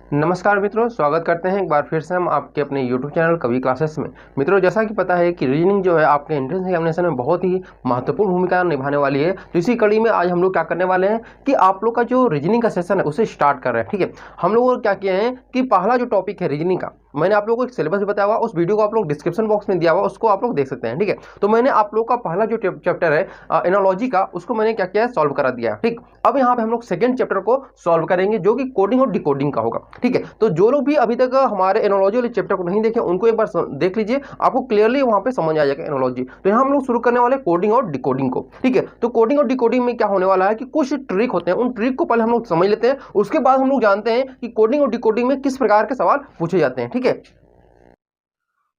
नमस्कार मित्रों, स्वागत करते हैं एक बार फिर से हम आपके अपने YouTube चैनल कवि क्लासेस में। मित्रों, जैसा कि पता है कि रीजनिंग जो है आपके एंट्रेंस एग्जामिनेशन में बहुत ही महत्वपूर्ण भूमिका निभाने वाली है। तो इसी कड़ी में आज हम लोग क्या करने वाले हैं कि आप लोग का जो रीजनिंग का सेशन है उसे स्टार्ट कर रहे हैं। ठीक है, हम लोग क्या किए हैं कि पहला जो टॉपिक है रीजनिंग का, मैंने आप लोगों को एक सिलेबस बताया हुआ, उस वीडियो को आप लोग डिस्क्रिप्शन बॉक्स में दिया हुआ, उसको आप लोग देख सकते हैं। ठीक है, तो मैंने आप लोग का पहला जो चैप्टर है एनालॉजी का, उसको मैंने क्या किया है, सॉल्व करा दिया है। ठीक, अब यहाँ पे हम लोग सेकंड चैप्टर को सॉल्व करेंगे जो कि कोडिंग और डिकोडिंग का होगा। ठीक है, तो जो लोग भी अभी तक हमारे एनालॉजी वाले चैप्टर को नहीं देखे उनको एक बार देख लीजिए, आपको क्लियरली वहां पे समझ आ जाएगा एनालॉजी। तो यहाँ हम लोग शुरू करने वाले कोडिंग और डिकोडिंग को। ठीक है, तो कोडिंग और डिकोडिंग में क्या होने वाला है कि कुछ ट्रिक होते हैं, उन ट्रिक को पहले हम लोग समझ लेते हैं, उसके बाद हम लोग जानते हैं कि कोडिंग और डिकोडिंग में किस प्रकार के सवाल पूछे जाते हैं। ठीक है,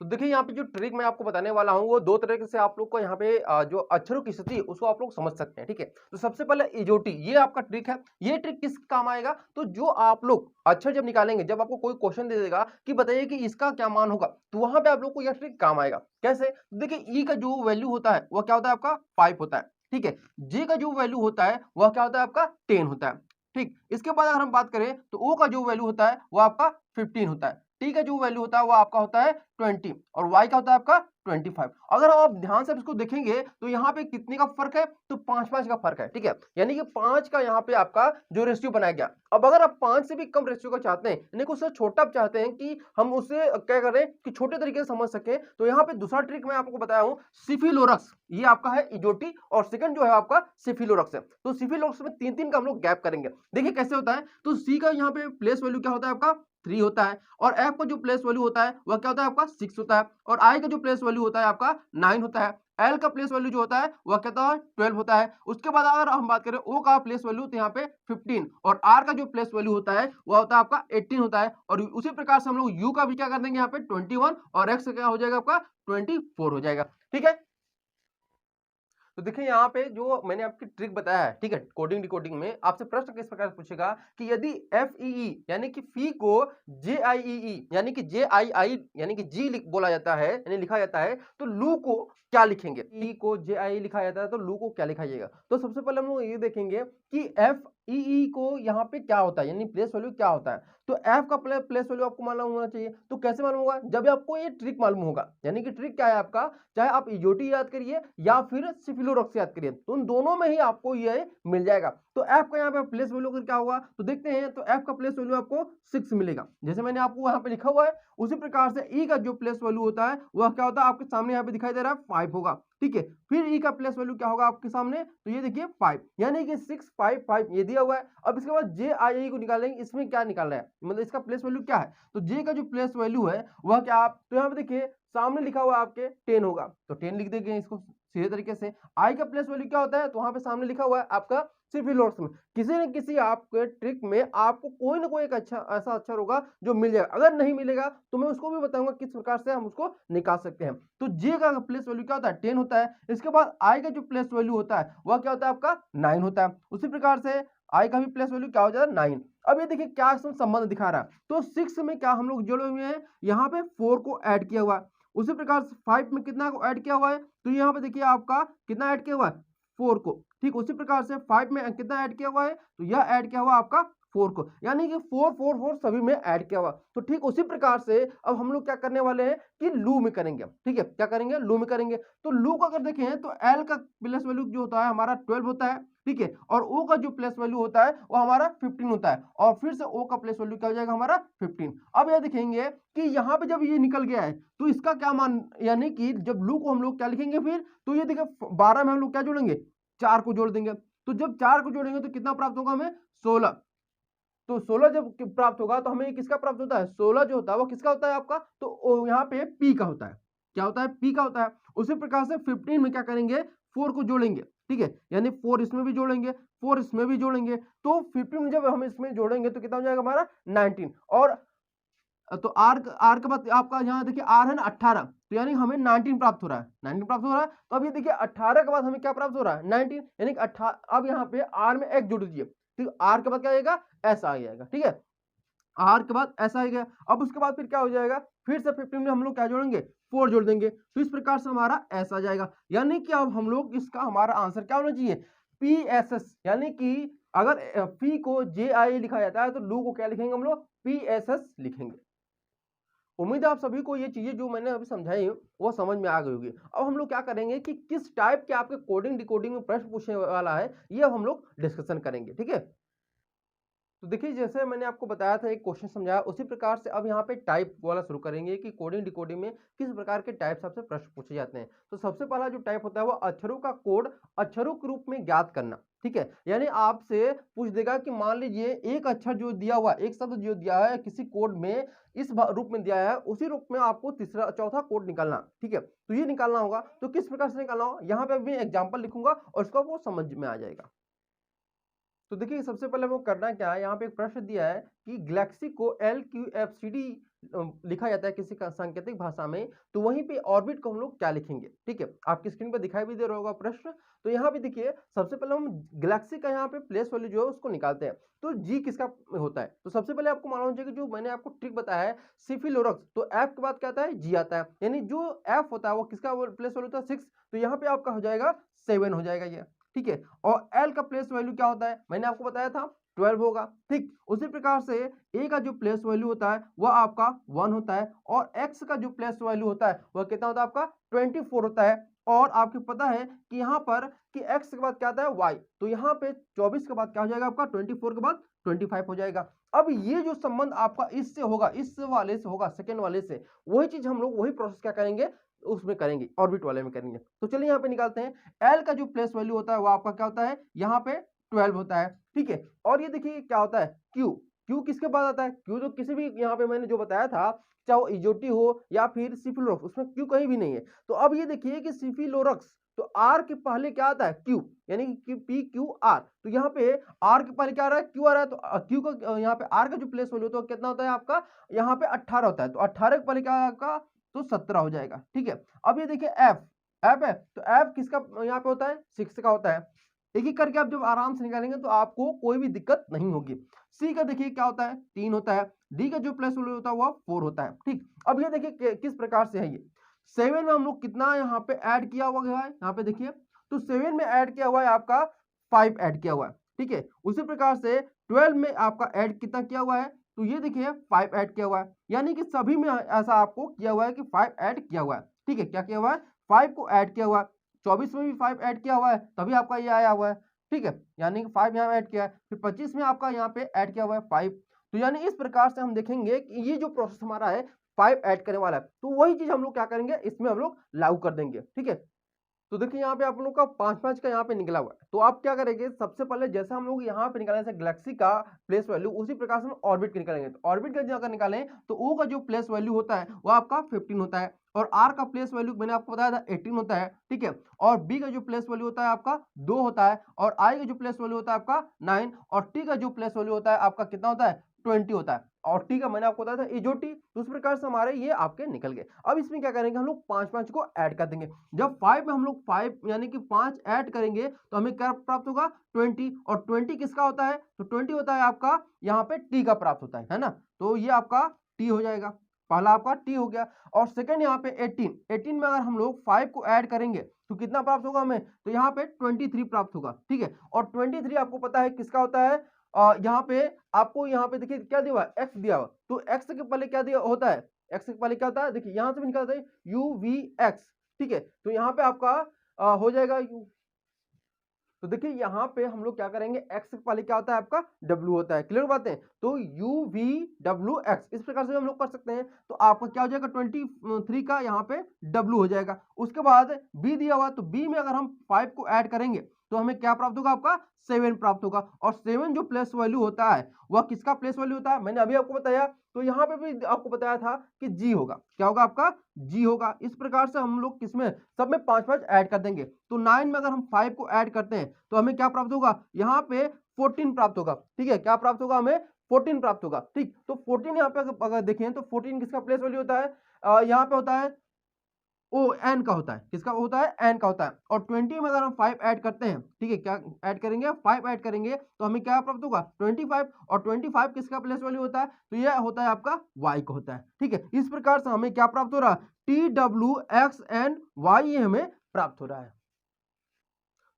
तो देखिए यहाँ पे जो ट्रिक मैं आपको बताने वाला हूँ वो दो तरीके से आप लोग को यहाँ पे जो अक्षरों की स्थिति उसको आप लोग समझ सकते हैं। ठीक है, तो सबसे पहले इजोटी, ये आपका ट्रिक है। ये ट्रिक किस काम आएगा, तो जो आप लोग अक्षर जब निकालेंगे, जब आपको कोई क्वेश्चन दे देगा कि बताइए कि इसका क्या मान होगा, तो वहां पे आप लोग को यह ट्रिक काम आएगा। कैसे, देखिए ई का जो वैल्यू होता है वह क्या होता है, आपका 5 होता है। ठीक है, जे का जो वैल्यू होता है वह क्या होता है, आपका 10 होता है। ठीक, इसके बाद अगर हम बात करें तो ओ का जो वैल्यू होता है वह आपका 15 होता है। टी का जो वैल्यू होता है वो आपका होता है 20 और y का होता है आपका 25। अगर आप ध्यान से इसको देखेंगे तो यहाँ पे कितने का फर्क है, तो 5 का फर्क है। ठीक है, यानी कि 5 का यहाँ पे आपका जो रेशियो बनाया गया। अब अगर आप 5 से भी कम रेशियो का चाहते हैं, यानी कि उससे छोटा आप चाहते हैं कि हम उसे क्या करें कि छोटे तरीके से समझ सके, तो यहाँ पे दूसरा ट्रिक मैं आपको बताया हूँ, सिफिलोरक्स। ये आपका है इजोटी और सेकंड जो है आपका सिफिलोरक्स है। तो सिफिलोरक्स में 3 का हम लोग गैप करेंगे। देखिए कैसे होता है, तो सी का यहाँ पे प्लेस वैल्यू क्या होता है, आपका 3 होता है, और एफ का जो प्लेस वैल्यू होता है वह क्या होता है, आपका 6 होता है, और आई का जो प्लेस वैल्यू होता है आपका 9 होता है, एल का प्लेस वैल्यू जो होता है वह कहता है 12 होता है। उसके बाद अगर हम बात करें ओ का प्लेस वैल्यू, तो यहाँ पे 15, और आर का जो प्लेस वैल्यू होता है वह होता है आपका 18 होता है, और उसी प्रकार से हम लोग यू का भी क्या कर देंगे यहाँ पे 21, और एक्स का क्या हो जाएगा, आपका 24 हो जाएगा। ठीक है, तो देखिए यहाँ पे जो मैंने आपकी ट्रिक बताया है, ठीक है, कोडिंग डिकोडिंग में आपसे प्रश्न किस प्रकार से पूछेगा कि यदि एफ ई यानी कि फी को जे आई ई यानी कि जे आई आई यानी कि जी बोला जाता है, यानी लिखा जाता है, तो लू को क्या लिखेंगे, ई को जे आई लिखा जाता है तो लू को क्या लिखा जाएगा। तो सबसे पहले हम लोग ये देखेंगे कि एफ ई को यहाँ पे क्या होता है, यानी प्लेस वैल्यू क्या होता है। तो एफ का प्लेस वैल्यू आपको मालूम होना चाहिए। तो कैसे मालूम होगा, जब आपको ये ट्रिक मालूम होगा, यानी कि ट्रिक क्या है आपका, चाहे आप इजोटी याद करिए या फिर सिफिलोरॉक्स याद करिए, तो उन दोनों में ही आपको ये मिल जाएगा। तो एफ का यहाँ पे प्लेस वैल्यू क्या होगा, तो देखते हैं, तो एफ का प्लेस वैल्यू आपको 6 मिलेगा, जैसे मैंने आपको यहाँ पे लिखा हुआ है। उसी प्रकार से ई का जो प्लेस वैल्यू होता है वह क्या होता है, आपके सामने यहाँ पे दिखाई दे रहा है 5 होगा। ठीक है, फिर ई का प्लेस वैल्यू क्या होगा आपके सामने, तो ये देखिए 5, यानी कि 6 5 5 ये दिया हुआ है। अब इसके बाद जे आई को निकालेंगे, इसमें क्या निकालना है, मतलब इसका प्लेस वैल्यू क्या है, तो जे का जो प्लेस वैल्यू है वह क्या, आप तो यहाँ पे देखिए सामने लिखा हुआ आपके 10 होगा, तो 10 लिख देंगे इसको सीधे तरीके से। आई का प्लेस वैल्यू क्या होता है, तो वहां पे सामने लिखा हुआ है आपका सिफिलोरॉक्स में। किसी न किसी आपके ट्रिक में आपको कोई ना कोई एक अच्छा ऐसा अक्षर होगा जो मिल जाएगा। अगर नहीं मिलेगा तो मैं उसको भी बताऊंगा किस प्रकार से हम उसको निकाल सकते हैं। तो जे का प्लेस वैल्यू क्या होता है, 10 होता है। इसके बाद आई का जो प्लेस वैल्यू होता है वह क्या होता है, आपका 9 होता है। उसी प्रकार से आई का भी प्लेस वैल्यू क्या हो जाता है, 9। अब ये देखिए क्या संबंध दिखा रहा है, तो 6 में क्या हम लोग जोड़े हुए हैं, यहाँ पे 4 को ऐड किया हुआ है। उसी प्रकार से 5 में कितना को ऐड किया हुआ है, तो यहाँ पे देखिए आपका कितना ऐड किया हुआ है, 4 को। ठीक, उसी प्रकार से 5 में कितना ऐड किया हुआ है, तो यह ऐड किया हुआ आपका 4 को, यानी कि 4 4 4 सभी में ऐड किया हुआ। तो ठीक उसी प्रकार से अब हम लोग क्या करने वाले हैं कि लू में करेंगे। ठीक है, क्या करेंगे, लू में करेंगे। तो लू को अगर देखें तो एल का प्लेस वैल्यू जो होता है हमारा 12 होता है। ठीक है, और ओ का जो प्लेस वैल्यू होता है वो हमारा 15 होता है, और फिर से ओ का प्लेस वैल्यू क्या हो जाएगा, हमारा 15। अब यह देखेंगे कि यहाँ पे जब ये निकल गया है तो इसका क्या मान, यानी कि जब लू को हम लोग क्या लिखेंगे फिर, तो ये देखिए 12 में हम लोग क्या जोड़ेंगे, 4 को जोड़ देंगे। तो जब 4 को जोड़ेंगे तो कितना प्राप्त होगा हमें, 16। तो 16 जब प्राप्त होगा तो हमें किसका प्राप्त होता है, 16 जो होता है वो किसका होता है आपका, तो यहाँ पे पी का होता है। क्या होता है, पी का होता है। उसी प्रकार से 15 में क्या करेंगे, 4 को जोड़ेंगे। ठीक है, यानी 4 इसमें भी जोड़ेंगे, 4 इसमें भी जोड़ेंगे, तो 15 में जब हम इसमें जोड़ेंगे तो कितना हो जाएगा हमारा 19। और तो आर आर के बाद आपका यहाँ देखिए आर है ना 18, तो यानी हमें 19 प्राप्त हो रहा है, 19 प्राप्त हो रहा है। तो अब ये देखिए 18 के बाद हमें क्या प्राप्त हो रहा है, 19, यानी कि 18। अब यहाँ पे आर में एक जोड़ दीजिए, तो आर के बाद क्या आएगा, ऐसा आ जाएगा। ठीक है, आर के बाद ऐसा आ गया। अब उसके बाद फिर क्या हो जाएगा, फिर से 15 में हम लोग क्या जोड़ेंगे, 4 जोड़ देंगे, तो इस प्रकार से हमारा ऐसा आ जाएगा। यानी कि अब हम लोग इसका हमारा आंसर क्या होना चाहिए, पी एस एस, यानी कि अगर पी को जे आई लिखा जाता है तो लू को क्या लिखेंगे हम लोग, पी एस एस लिखेंगे। उम्मीद है आप सभी को ये चीजें जो मैंने अभी समझाई वो समझ में आ गई होगी। अब हम लोग क्या करेंगे कि किस टाइप के आपके कोडिंग डिकोडिंग में प्रश्न पूछने वाला है ये अब हम लोग डिस्कशन करेंगे, ठीक है। तो देखिए जैसे मैंने आपको बताया था एक क्वेश्चन समझाया, उसी प्रकार से अब यहाँ पे टाइप वाला शुरू करेंगे कि कोडिंग डिकोडिंग में किस प्रकार के टाइप आपसे प्रश्न पूछे जाते हैं। तो सबसे पहला जो टाइप होता है वो अक्षरों का कोड अक्षरों के रूप में ज्ञात करना, ठीक है। यानी आपसे पूछ देगा कि मान लीजिए एक अक्षर जो दिया हुआ, एक शब्द जो दिया है किसी कोड में इस रूप में दिया है, उसी रूप में आपको तीसरा चौथा कोड निकालना, ठीक है। तो ये निकालना होगा, तो किस प्रकार से निकालना होगा यहाँ पे भी एग्जाम्पल लिखूंगा और उसका वो समझ में आ जाएगा। तो देखिए सबसे पहले वो करना क्या है, यहाँ पे एक प्रश्न दिया है कि गैलेक्सी को LQFCD लिखा जाता है किसी का सांकेतिक भाषा में, तो वहीं पे ऑर्बिट को हम लोग क्या लिखेंगे, ठीक है। आपकी स्क्रीन पर दिखाई भी दे रहा होगा प्रश्न। तो यहाँ पे देखिए सबसे पहले हम गैलेक्सी का यहाँ पे प्लेस वैल्यू जो है उसको निकालते हैं। तो जी किसका होता है, तो सबसे पहले आपको मालूम चाहिए कि जो मैंने आपको ट्रिक बताया है सिफिलोरक्स, तो एफ के बाद क्या आता है, जी आता है। यानी जो एफ होता है वो किसका प्लेस वैल्यू होता है 6, तो यहाँ पे आपका हो जाएगा 7 हो जाएगा ये, ठीक है। और एल का प्लेस वैल्यू क्या होता है, मैंने आपको बताया था 12 होगा, ठीक। उसी प्रकार से ए का जो प्लेस वैल्यू होता है वह आपका 1 होता है, और एक्स का जो प्लेस वैल्यू होता है वह कितना होता है आपका 24 होता है। और आपको पता है कि यहाँ पर कि x के बाद क्या आता है y, तो यहाँ पे 24 के बाद क्या हो जाएगा आपका 24 के बाद 25 हो जाएगा। अब ये जो संबंध आपका इससे होगा, इस वाले से होगा, सेकेंड वाले से, वही चीज हम लोग वही प्रोसेस क्या करेंगे उसमें करेंगे, ऑर्बिट वाले में करेंगे। तो चलिए यहाँ पे निकालते हैं। एल का जो प्लेस वैल्यू होता है वो आपका क्या होता है, यहाँ पे 12 होता है, ठीक है। और ये देखिए क्या होता है क्यू, क्यू किसके बाद आता है, क्यू तो किसी भी यहाँ पे मैंने जो बताया था चाहे वो इजोटी हो या फिर सिफिलोरक्स, उसमें क्यू कहीं भी नहीं है। तो अब ये देखिए कि सिफिलोरक्स, तो आर के पहले क्या आता है क्यू, यानी कि पी क्यू आर, तो यहाँ पे आर के पहले क्या आ रहा है, क्यू आ रहा है। तो क्यू का यहाँ पे आर का जो प्लेस वैल्यू तो कितना होता है आपका, यहाँ पे 18 होता है, तो 18 के पहले क्या है आपका, तो 17 हो जाएगा, ठीक है। अब ये देखिए एफ, एफ है, तो एफ किसका यहाँ पे होता है 6 का होता है। एक एक करके आप जब आराम से निकालेंगे तो आपको कोई भी दिक्कत नहीं होगी। सी का देखिए क्या होता है 3 होता है, डी का जो प्लस वैल्यू होता है वो 4 होता है, ठीक। अब ये देखिए किस प्रकार से है ये 7 में हम लोग कितना यहाँ पे ऐड किया हुआ है, यहाँ पे देखिए, तो 7 में ऐड किया हुआ है आपका 5 ऐड किया हुआ है, ठीक है। उसी प्रकार से 12 में आपका ऐड कितना किया हुआ है, तो ये देखिए 5 ऐड किया हुआ है, यानी कि सभी में ऐसा आपको किया हुआ है कि 5 ऐड किया हुआ है, ठीक है। क्या किया हुआ है, 5 को ऐड किया हुआ है। 24 में भी 5 ऐड किया हुआ है तभी आपका ये आया हुआ है, ठीक है। यानी कि 5 यहाँ ऐड किया है, फिर 25 में आपका यहाँ पे ऐड किया हुआ है 5। तो यानी इस प्रकार से हम देखेंगे कि ये जो प्रोसेस हमारा है 5 ऐड करने वाला है, तो वही चीज हम लोग क्या करेंगे इसमें हम लोग लागू कर देंगे, ठीक है। तो देखिए यहाँ पे आप लोग का 5-5 का यहाँ पे निकला हुआ है, तो आप क्या करेंगे सबसे पहले जैसा हम लोग यहाँ पे निकाले गैलेक्सी का प्लेस वैल्यू, उसी प्रकार से हम ऑर्बिट के निकालेंगे। तो ऑर्बिट का अगर निकालें तो ओ का जो प्लेस वैल्यू होता है वो आपका 15 होता है, और आर का प्लेस वैल्यू मैंने आपको बताया था 18 होता है, ठीक है। और बी का जो प्लेस वैल्यू होता है आपका 2 होता है, और आई का जो प्लेस वैल्यू होता है आपका 9, और टी का जो प्लेस वैल्यू होता है आपका कितना होता है 20 होता है, और टी का मैंने आपको बताया था इजोटी। तो उस प्रकार से हमारे ये आपके निकल गए। अब इसमें क्या करेंगे हम लोग 5-5 को ऐड कर देंगे। जब 5 में हम लोग 5 यानी कि 5 ऐड करेंगे तो हमें क्या प्राप्त होगा 20, और 20 किसका होता है, तो 20 होता है आपका यहाँ पे टी का प्राप्त होता है ना। तो ये आपका टी हो जाएगा, पहला आपका टी हो गया। और सेकंड यहाँ पे 18 में अगर हम लोग 5 को ऐड करेंगे तो कितना प्राप्त होगा हमें, तो यहाँ पे 23 प्राप्त होगा, ठीक है। और 23 आपको पता है किसका होता है, यहाँ पे आपको यहाँ पे देखिए क्या दिया हुआ है एक्स दिया हुआ, तो एक्स के पहले क्या दिया होता है, एक्स के पहले क्या होता है, देखिए यहाँ से भी निकालते हैं यू वी एक्स, ठीक है। तो यहाँ पे आपका हो जाएगा यू, तो देखिए यहाँ पे हम लोग क्या करेंगे एक्स के पहले क्या होता है आपका डब्ल्यू होता है, क्लियर बातें। तो यू वी डब्ल्यू एक्स इस प्रकार से हम लोग कर सकते हैं। तो आपका क्या हो जाएगा 23 का यहाँ पे डब्ल्यू हो जाएगा। उसके बाद बी दिया हुआ, तो बी में अगर हम 5 को ऐड करेंगे तो हमें क्या प्राप्त होगा आपका 7 प्राप्त होगा। और 7 जो प्लेस वैल्यू होता है वह किसका प्लेस वैल्यू होता है, मैंने अभी आपको बताया। तो यहाँ पे भी आपको बताया था कि जी होगा, क्या होगा आपका जी होगा। इस प्रकार से हम लोग किसमें सब में 5-5 ऐड कर देंगे। तो 9 में अगर हम 5 को ऐड करते हैं तो हमें क्या प्राप्त होगा, यहाँ पे 14 प्राप्त होगा, ठीक है। क्या प्राप्त होगा हमें 14 प्राप्त होगा, ठीक। तो 14 यहाँ पे अगर देखें तो 14 किसका प्लेस वैल्यू होता है, यहाँ पे होता है ओ एन का होता है, किसका होता है एन का होता है। और 20 में अगर हम 5 ऐड करते हैं, ठीक है, क्या ऐड करेंगे 5 ऐड करेंगे तो हमें क्या प्राप्त होगा 25। और 25 किसका प्लेस वैल्यू होता है, तो यह होता है आपका y का होता है, ठीक है। इस प्रकार से हमें क्या प्राप्त हो रहा है T W X and Y, ये हमें प्राप्त हो रहा है।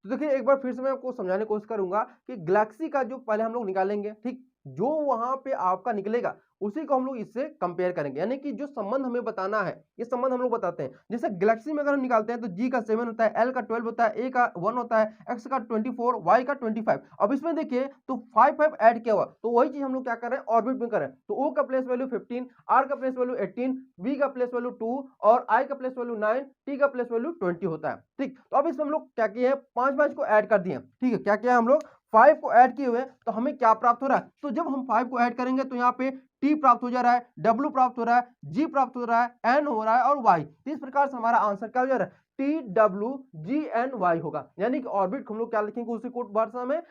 तो देखिए एक बार फिर से मैं आपको समझाने की कोशिश करूंगा कि गैलेक्सी का जो पहले हम लोग निकालेंगे, ठीक, जो वहां पे आपका निकलेगा उसी को हम लोग इससे कंपेयर करेंगे, यानी कि जो संबंध हमें बताना है ये संबंध हम लोग बताते हैं। जैसे गैलेक्सी में अगर हम निकालते हैं तो जी का 7 होता है, एल का 12 होता है, ए का 1 होता है, एक्स का 24, वाई का 25। अब इसमें देखिए तो 5 ऐड किया हुआ, तो वही चीज हम लोग क्या कर रहे हैं, ऑर्बिट में कर रहे हैं। तो ओ का प्लेस वैल्यू 15, आर का प्लेस वैल्यू 18, बी का प्लेस वैल्यू 2 और आई का प्लेस वैल्यू 9, टी का प्लेस वैल्यू 20 होता है। ठीक, तो अब इसमें हम लोग क्या किए हैं, 5 को ऐड कर दिए। ठीक है, क्या किया हम लोग, 5 को ऐड किए हुए, तो हमें क्या प्राप्त हो रहा है, तो जब हम 5 को ऐड करेंगे तो यहाँ पे टी प्राप्त हो जा रहा है, डब्ल्यू प्राप्त हो रहा है, जी प्राप्त हो रहा है, एन हो रहा है और वाई। तो इस प्रकार से हमारा आंसर क्या हो जा रहा है, T W G N Y होगा। यानी कि ऑर्बिट हम लोग क्या लिखेंगे उसी कोड भाषा में,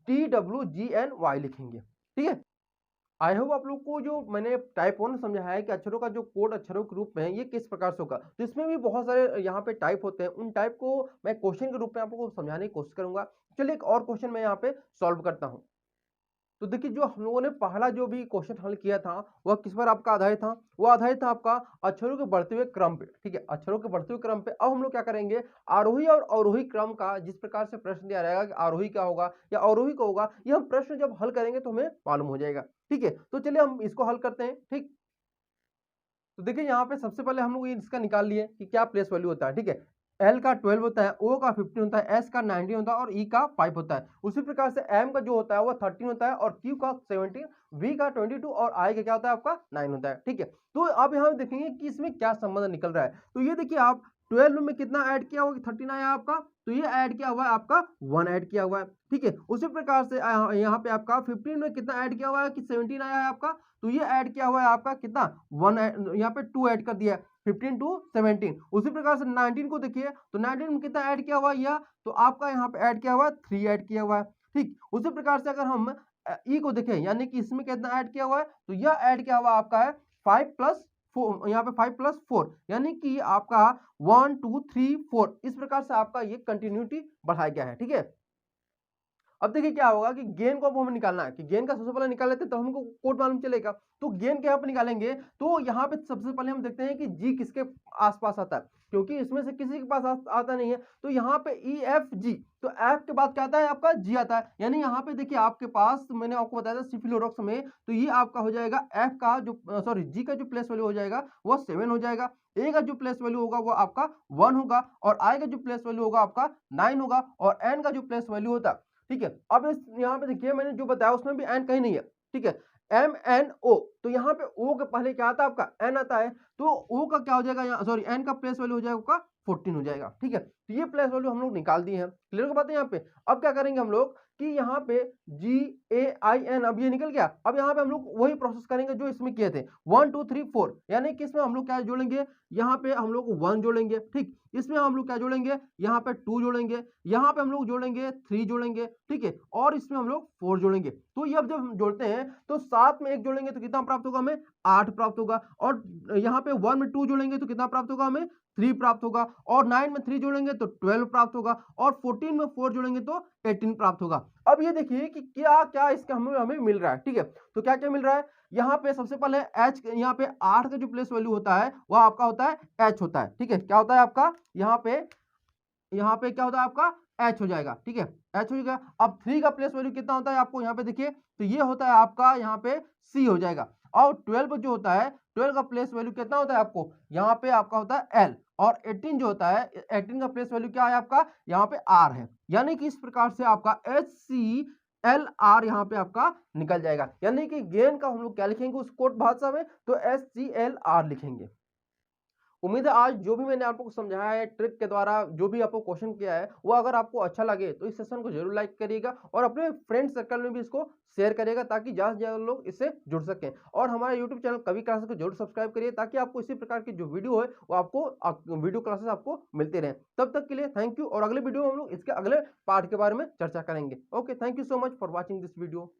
T W G N Y लिखेंगे। ठीक है, आई होप आप लोग को जो मैंने टाइप 1 समझाया है कि अक्षरों का जो कोड अक्षरों के रूप में है ये किस प्रकार से होगा, तो इसमें भी बहुत सारे यहाँ पे टाइप होते हैं। उन टाइप को मैं क्वेश्चन के रूप में आपको समझाने की कोशिश करूंगा। चलिए एक और क्वेश्चन मैं यहाँ पे सॉल्व करता हूँ। तो देखिए जो हम लोगों ने पहला जो भी क्वेश्चन हल किया था वह किस पर आपका आधारित था, वो आधारित था आपका अक्षरों के बढ़ते हुए क्रम पे। ठीक है, अक्षरों के बढ़ते हुए क्रम पे। अब हम लोग क्या करेंगे, आरोही और अवरोही क्रम का जिस प्रकार से प्रश्न दिया रहेगा कि आरोही क्या होगा या अवरोही क्या होगा, ये हम प्रश्न जब हल करेंगे तो हमें मालूम हो जाएगा। ठीक है, तो चलिए हम इसको हल करते हैं। ठीक, तो देखिए यहाँ पे सबसे पहले हम लोग इसका निकाल लिए कि क्या प्लेस वैल्यू होता है। ठीक है, एल का 12 होता है, ओ का 15 होता है, एस का 19 होता है और ई का 5 होता है। उसी प्रकार से एम का जो होता है वो 13 होता है और क्यू का 17, वी का 22 और आई का क्या होता है आपका 9 होता है। ठीक है, तो अब यहाँ देखेंगे कि इसमें क्या संबंध निकल रहा है। तो ये देखिए आप 12 में कितना ऐड किया हुआ, 13 आया आपका, तो ये ऐड किया हुआ है आपका 1 ऐड किया हुआ है। ठीक है, उसी प्रकार से यहाँ पे आपका 15 में कितना ऐड किया हुआ है कि 17 आया है आपका, तो ये ऐड किया हुआ है आपका कितना 1, यहाँ पे 2 ऐड कर दिया है, 15 टू 17। उसी प्रकार से 19 को देखिए तो 19 में कितना ऐड किया हुआ है, यह तो आपका यहाँ पे ऐड किया हुआ है 3 ऐड किया हुआ है। ठीक, उसी प्रकार से अगर हम ई को देखें, यानी कि इसमें कितना ऐड किया हुआ है, तो यह ऐड किया हुआ आपका है 5 प्लस 4, यहाँ पे 5 प्लस 4, यानी कि आपका 1 2 3 4, इस प्रकार से आपका ये कंटिन्यूटी बढ़ाया गया है। ठीक है, अब देखिए क्या होगा कि गेन को अब हमें निकालना है, कि गेन का सबसे पहले निकाल लेते हैं तो हमको कोड मालूम चलेगा। तो गेन के यहाँ पे निकालेंगे तो यहाँ पे सबसे पहले हम देखते हैं कि जी किसके आसपास आता है, क्योंकि इसमें से किसी के पास आता नहीं है। तो यहाँ पे ई एफ जी, तो एफ के बाद क्या आता है आपका जी आता है। यानी यहाँ पे देखिए आपके पास मैंने आपको बताया था सिफिलोरॉक्स में, तो ये आपका हो जाएगा एफ का जो सॉरी जी का जो प्लेस वैल्यू हो जाएगा वो 7 हो जाएगा, ए का जो प्लेस वैल्यू होगा वो आपका 1 होगा और आई का जो प्लेस वैल्यू होगा आपका 9 होगा और एन का जो प्लेस वैल्यू होता है। ठीक है, अब इस यहाँ पे देखिए मैंने जो बताया उसमें भी एन कहीं नहीं है। ठीक है, एम एन ओ, तो यहाँ पे ओ के पहले क्या आता है आपका एन आता है, तो ओ का क्या हो जाएगा, यहाँ सॉरी एन का प्लेस वैल्यू हो जाएगा आपका 14 हो जाएगा। ठीक है, तो ये प्लेस वैल्यू हम लोग निकाल दिए हैं। क्लियर हो बात है यहाँ पे। अब क्या करेंगे हम लोग कि यहाँ पे जी ए आई एन, अब ये निकल गया। अब यहाँ पे हम लोग वही प्रोसेस करेंगे जो इसमें किए थे, 1 2 3 4, यानी कि इसमें हम लोग क्या जोड़ेंगे, यहाँ पे हम लोग 1 जोड़ेंगे। ठीक, इसमें हम लोग क्या जोड़ेंगे, यहाँ पे 2 जोड़ेंगे, यहाँ पे हम लोग जोड़ेंगे 3 जोड़ेंगे। ठीक है, और इसमें हम लोग 4 जोड़ेंगे। तो ये अब जब हम जोड़ते हैं तो 7 में 1 जोड़ेंगे तो कितना प्राप्त होगा, हमें 8 प्राप्त होगा। और यहाँ पे 1 में 2 जोड़ेंगे तो कितना प्राप्त होगा, हमें 3 प्राप्त होगा। और 9 में 3 जोड़ेंगे तो 12 प्राप्त होगा और 14 में 4 जोड़ेंगे तो 18 प्राप्त होगा। अब ये देखिए कि क्या क्या इसका हमें मिल रहा है। ठीक है, तो क्या क्या मिल रहा है, यहाँ पे सबसे पहले एच, यहाँ पे 8 का जो प्लेस वैल्यू होता है वह आपका होता है एच होता है। ठीक है, क्या होता है आपका यहाँ पे क्या होता है आपका एच हो जाएगा। ठीक है, एच हो जाएगा। अब 3 का प्लेस वैल्यू कितना होता है आपको यहाँ पे देखिए, तो ये होता है आपका यहाँ पे सी हो जाएगा। और 12 जो होता है, 12 का प्लेस वैल्यू कितना होता है आपको, यहाँ पे आपका होता है एल। और 18 जो होता है, 18 का प्लेस वैल्यू क्या है आपका, यहाँ पे आर है। यानी कि इस प्रकार से आपका एच सी एल आर यहाँ पे आपका निकल जाएगा। यानी कि गेन का हम लोग क्या लिखेंगे उस कोड भाषा में, तो एच सी एल आर लिखेंगे। उम्मीद है आज जो भी मैंने आपको समझाया है ट्रिक के द्वारा, जो भी आपको क्वेश्चन किया है वो अगर आपको अच्छा लगे तो इस सेशन को जरूर लाइक करिएगा और अपने फ्रेंड सर्कल में भी इसको शेयर करिएगा ताकि ज़्यादा से ज़्यादा लोग इससे जुड़ सकें। और हमारे यूट्यूब चैनल कवि क्लासेस को जरूर सब्सक्राइब करिए ताकि आपको इसी प्रकार की जो वीडियो है वो आपको वीडियो क्लासेस आपको मिलते रहे। तब तक के लिए थैंक यू, और अगले वीडियो में हम लोग इसके अगले पार्ट के बारे में चर्चा करेंगे। Okay, thank you so much for watching this video.